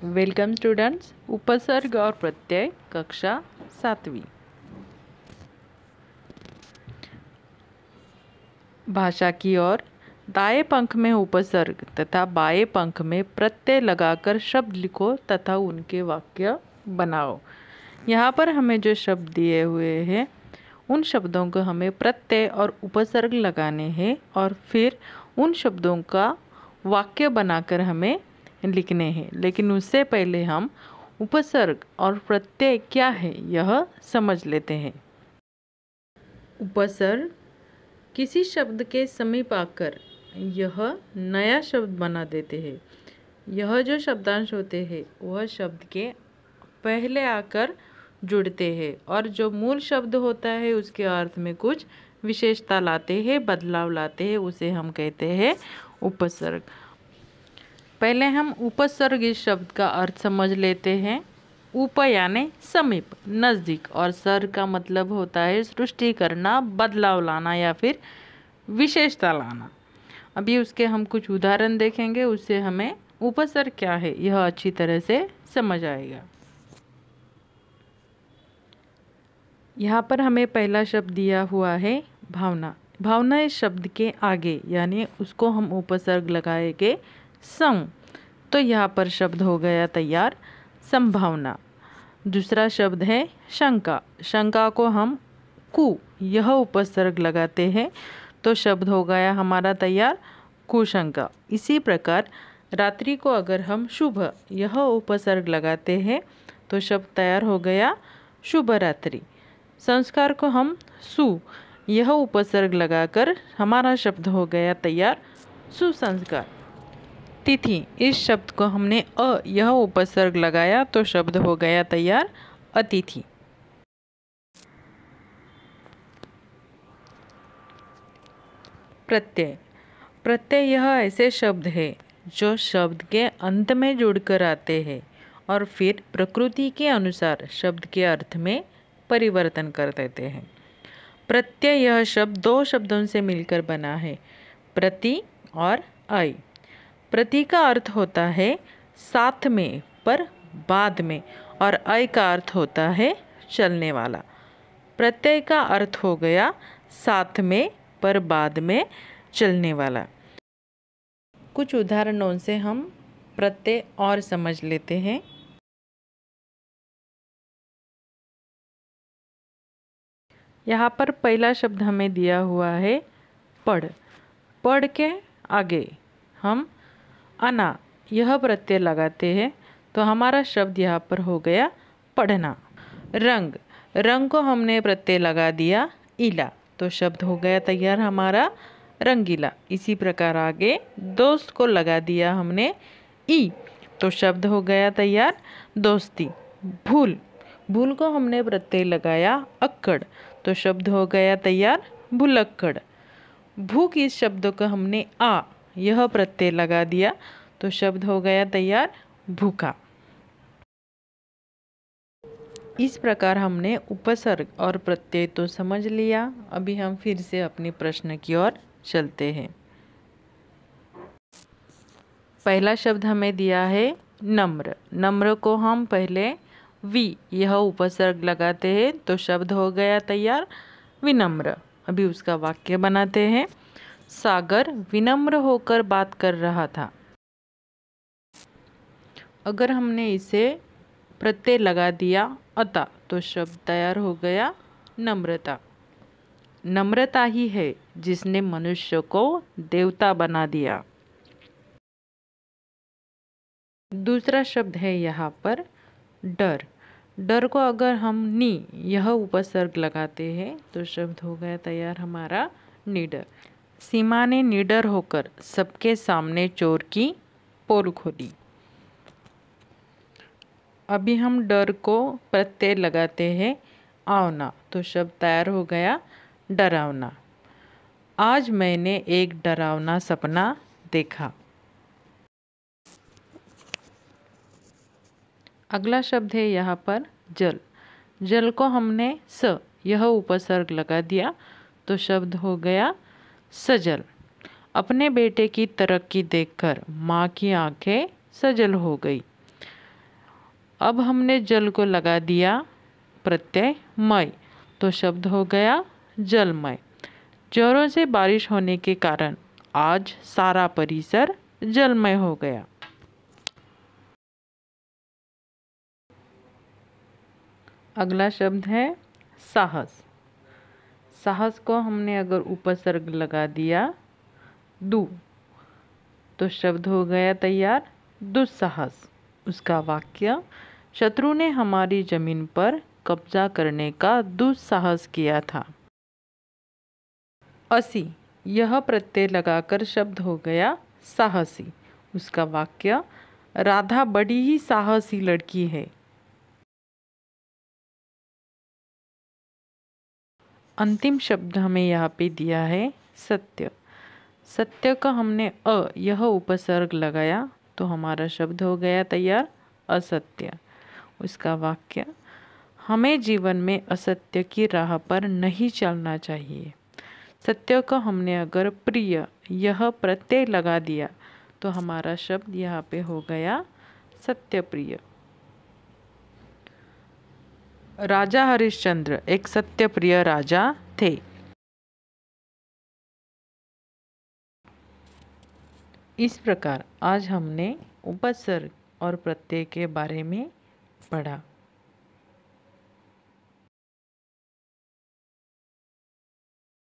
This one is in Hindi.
Welcome students. उपसर्ग और प्रत्यय कक्षा 7वीं। भाषा की ओर दाएं पंख में उपसर्ग तथा बाएं पंख में प्रत्यय लगाकर शब्द लिखो तथा उनके वाक्य बनाओ। यहाँ पर हमें जो शब्द दिए हुए हैं उन शब्दों को हमें प्रत्यय और उपसर्ग लगाने हैं और फिर उन शब्दों का वाक्य बनाकर हमें लिखने हैं। लेकिन उससे पहले हम उपसर्ग और प्रत्यय क्या है यह समझ लेते हैं। उपसर्ग किसी शब्द के समीप आकर यह नया शब्द बना देते हैं। यह जो शब्दांश होते हैं वह शब्द के पहले आकर जुड़ते हैं और जो मूल शब्द होता है उसके अर्थ में कुछ विशेषता लाते हैं, बदलाव लाते हैं, उसे हम कहते हैं उपसर्ग। पहले हम उपसर्ग इस शब्द का अर्थ समझ लेते हैं। उप यानी समीप, नज़दीक, और सर्ग का मतलब होता है सृष्टि करना, बदलाव लाना या फिर विशेषता लाना। अभी उसके हम कुछ उदाहरण देखेंगे, उससे हमें उपसर्ग क्या है यह अच्छी तरह से समझ आएगा। यहाँ पर हमें पहला शब्द दिया हुआ है भावना। भावना इस शब्द के आगे यानी उसको हम उपसर्ग लगाएंगे सं, तो यहाँ पर शब्द हो गया तैयार संभावना। दूसरा शब्द है शंका। शंका को हम कु यह उपसर्ग लगाते हैं तो शब्द हो गया हमारा तैयार कुशंका। इसी प्रकार रात्रि को अगर हम शुभ यह उपसर्ग लगाते हैं तो शब्द तैयार हो गया शुभ रात्रि। संस्कार को हम सु यह उपसर्ग लगाकर हमारा शब्द हो गया तैयार सुसंस्कार। तिथि इस शब्द को हमने अ यह उपसर्ग लगाया तो शब्द हो गया तैयार अतिथि। प्रत्यय। प्रत्यय यह ऐसे शब्द है जो शब्द के अंत में जुड़कर आते हैं और फिर प्रकृति के अनुसार शब्द के अर्थ में परिवर्तन कर देते हैं। प्रत्यय यह शब्द दो शब्दों से मिलकर बना है, प्रति और अय। प्रति का अर्थ होता है साथ में पर बाद में और अय का अर्थ होता है चलने वाला। प्रत्यय का अर्थ हो गया साथ में पर बाद में चलने वाला। कुछ उदाहरणों से हम प्रत्यय और समझ लेते हैं। यहाँ पर पहला शब्द हमें दिया हुआ है पढ़। पढ़ के आगे हम अना यह प्रत्यय लगाते हैं तो हमारा शब्द यहाँ पर हो गया पढ़ना। रंग। रंग को हमने प्रत्यय लगा दिया इला तो शब्द हो गया तैयार हमारा रंगीला। इसी प्रकार आगे दोस्त को लगा दिया हमने ई तो शब्द हो गया तैयार दोस्ती। भूल। भूल को हमने प्रत्यय लगाया अक्कड़ तो शब्द हो गया तैयार भुलक्कड़। भूख इस शब्द को हमने आ यह प्रत्यय लगा दिया तो शब्द हो गया तैयार भूखा। इस प्रकार हमने उपसर्ग और प्रत्यय तो समझ लिया। अभी हम फिर से अपने प्रश्न की ओर चलते हैं। पहला शब्द हमें दिया है नम्र। नम्र को हम पहले वी यह उपसर्ग लगाते हैं तो शब्द हो गया तैयार विनम्र। अभी उसका वाक्य बनाते हैं। सागर विनम्र होकर बात कर रहा था। अगर हमने इसे प्रत्यय लगा दिया अता तो शब्द तैयार हो गया नम्रता। नम्रता ही है जिसने मनुष्य को देवता बना दिया। दूसरा शब्द है यहाँ पर डर। डर को अगर हम नी यह उपसर्ग लगाते हैं तो शब्द हो गया तैयार हमारा निडर। सीमा ने निडर होकर सबके सामने चोर की पोल खोली। अभी हम डर को प्रत्यय लगाते हैं आवना तो शब्द तैयार हो गया डरावना। आज मैंने एक डरावना सपना देखा। अगला शब्द है यहाँ पर जल। जल को हमने स यह उपसर्ग लगा दिया तो शब्द हो गया सजल। अपने बेटे की तरक्की देखकर माँ की आंखें सजल हो गई। अब हमने जल को लगा दिया प्रत्यय मय, तो शब्द हो गया जलमय। जोरों से बारिश होने के कारण आज सारा परिसर जलमय हो गया। अगला शब्द है साहस। साहस को हमने अगर उपसर्ग लगा दिया दु, तो शब्द हो गया तैयार दुस्साहस। उसका वाक्य, शत्रु ने हमारी जमीन पर कब्जा करने का दुस्साहस किया था। असी, यह प्रत्यय लगाकर शब्द हो गया साहसी। उसका वाक्य, राधा बड़ी ही साहसी लड़की है। अंतिम शब्द हमें यहाँ पे दिया है सत्य। सत्य का हमने यह उपसर्ग लगाया, तो हमारा शब्द हो गया तैयार असत्य। उसका वाक्य, हमें जीवन में असत्य की राह पर नहीं चलना चाहिए। सत्य का हमने अगर प्रिय यह प्रत्यय लगा दिया, तो हमारा शब्द यहाँ पे हो गया सत्य प्रिय। राजा हरिश्चंद्र एक सत्य प्रिय राजा थे। इस प्रकार आज हमने उपसर्ग और प्रत्यय के बारे में पढ़ा।